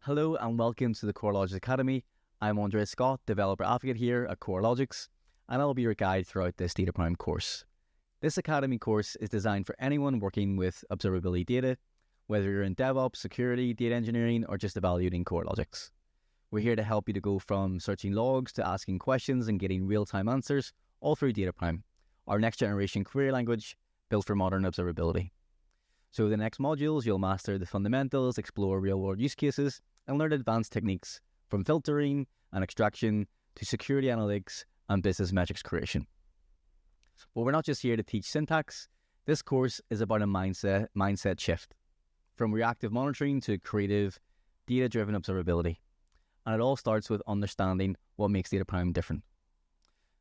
Hello and welcome to the Coralogix Academy. I'm Andrea Scott, Developer Advocate here at Coralogix, and I'll be your guide throughout this DataPrime course. This Academy course is designed for anyone working with observability data, whether you're in DevOps, security, data engineering, or just evaluating Coralogix. We're here to help you to go from searching logs to asking questions and getting real-time answers, all through DataPrime, our next-generation query language built for modern observability. So the next modules, you'll master the fundamentals, explore real-world use cases, and learn advanced techniques from filtering and extraction to security analytics and business metrics creation. But we're not just here to teach syntax. This course is about a mindset shift from reactive monitoring to creative, data-driven observability. And it all starts with understanding what makes DataPrime different.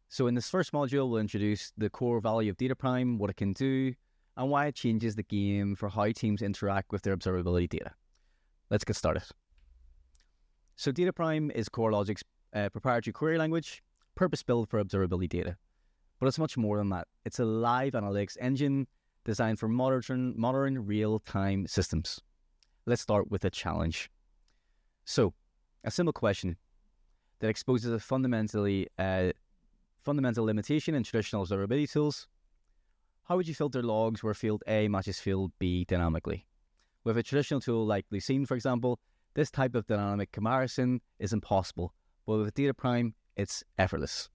So in this first module, we'll introduce the core value of DataPrime, what it can do, and why it changes the game for how teams interact with their observability data. Let's get started. So DataPrime is Coralogix's proprietary query language, purpose-built for observability data. But it's much more than that. It's a live analytics engine designed for modern real-time systems. Let's start with a challenge. So, a simple question that exposes a fundamental limitation in traditional observability tools. How would you filter logs where field A matches field B dynamically? With a traditional tool like Lucene, for example, this type of dynamic comparison is impossible, but with DataPrime, it's effortless.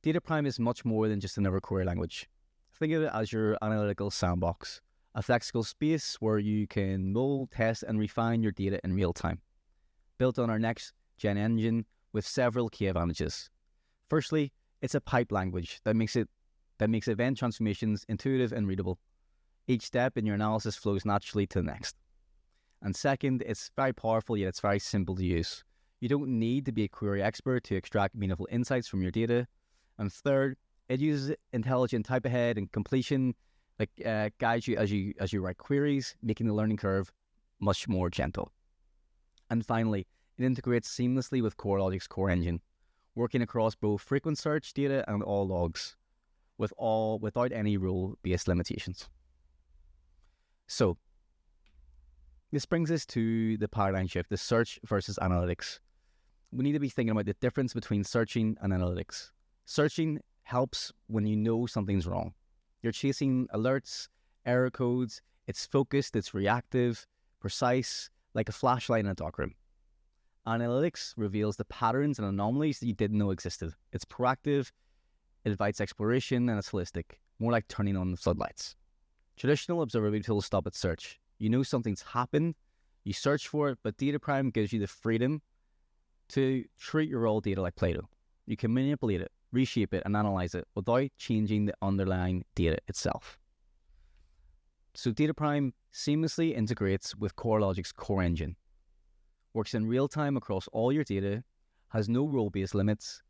DataPrime is much more than just another query language. Think of it as your analytical sandbox, a flexible space where you can mold, test, and refine your data in real time. Built on our next-gen engine with several key advantages. Firstly, it's a pipe language that makes event transformations intuitive and readable. Each step in your analysis flows naturally to the next. And second, it's very powerful, yet it's very simple to use. You don't need to be a query expert to extract meaningful insights from your data. And third, it uses intelligent type ahead and completion that guides you as you write queries, making the learning curve much more gentle. And finally, it integrates seamlessly with Coralogix's core engine, working across both frequent search data and all logs, without any rule-based limitations. So, this brings us to the paradigm shift, the search versus analytics. We need to be thinking about the difference between searching and analytics. Searching helps when you know something's wrong. You're chasing alerts, error codes, it's focused, it's reactive, precise, like a flashlight in a darkroom. Analytics reveals the patterns and anomalies that you didn't know existed. It's proactive, it invites exploration, and it's holistic, more like turning on the floodlights. Traditional observability tools stop at search. You know something's happened, you search for it, but DataPrime gives you the freedom to treat your raw data like Play-Doh. You can manipulate it, reshape it, and analyze it without changing the underlying data itself. So DataPrime seamlessly integrates with Coralogix's core engine, works in real time across all your data, has no role-based limits,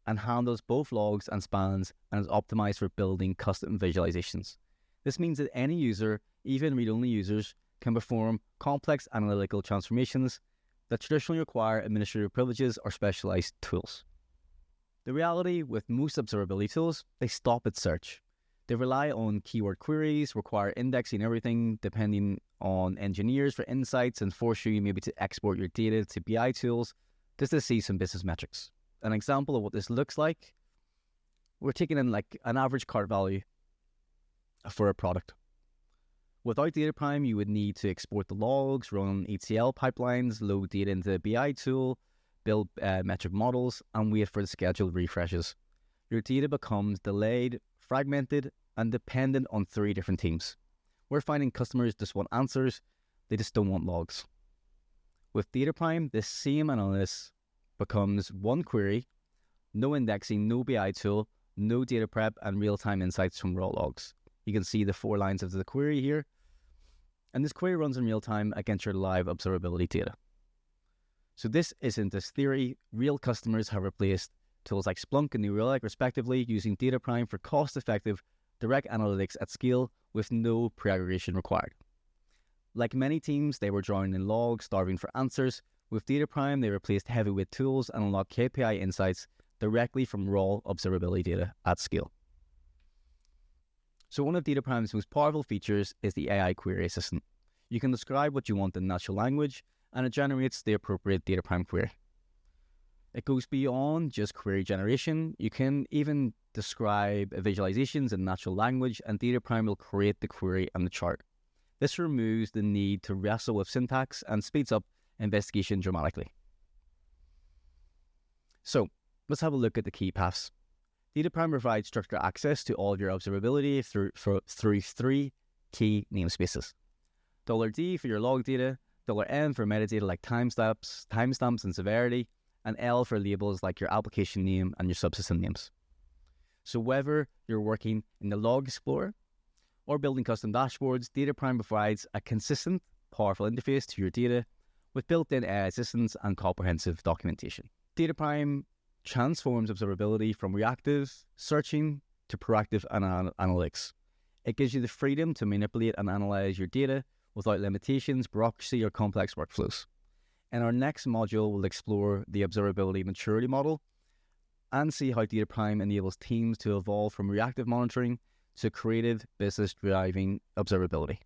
and handles both logs and spans, and is optimized for building custom visualizations. This means that any user, even read-only users, can perform complex analytical transformations that traditionally require administrative privileges or specialized tools. The reality with most observability tools, they stop at search. They rely on keyword queries, require indexing everything depending on engineers for insights, and force you maybe to export your data to BI tools just to see some business metrics. An example of what this looks like, we're taking in like an average cart value for a product. Without DataPrime, you would need to export the logs, run ETL pipelines, load data into the BI tool, build metric models, and wait for the scheduled refreshes. Your data becomes delayed, fragmented, and dependent on 3 different teams. We're finding customers just want answers, they just don't want logs. With DataPrime, the same analysis becomes one query, no indexing, no BI tool, no data prep, and real-time insights from raw logs. You can see the 4 lines of the query here. And this query runs in real time against your live observability data. So this isn't just theory. Real customers have replaced tools like Splunk and New Relic, respectively, using DataPrime for cost-effective direct analytics at scale with no pre-aggregation required. Like many teams, they were drawing in logs, starving for answers. With DataPrime, they replaced heavyweight tools and unlocked KPI insights directly from raw observability data at scale. So one of DataPrime's most powerful features is the AI query assistant. You can describe what you want in natural language, and it generates the appropriate DataPrime query. It goes beyond just query generation. You can even describe visualizations in natural language, and DataPrime will create the query and the chart. This removes the need to wrestle with syntax and speeds up investigation dramatically. So let's have a look at the key paths. DataPrime provides structured access to all of your observability through 3 key namespaces. $D for your log data, $M for metadata like timestamps and severity, and L for labels like your application name and your subsystem names. So whether you're working in the Log Explorer or building custom dashboards, DataPrime provides a consistent, powerful interface to your data with built-in AI assistance and comprehensive documentation. DataPrime transforms observability from reactive searching to proactive analytics. It gives you the freedom to manipulate and analyze your data without limitations, bureaucracy, or complex workflows. In our next module, we'll explore the observability maturity model and see how DataPrime enables teams to evolve from reactive monitoring to creative business-driving observability.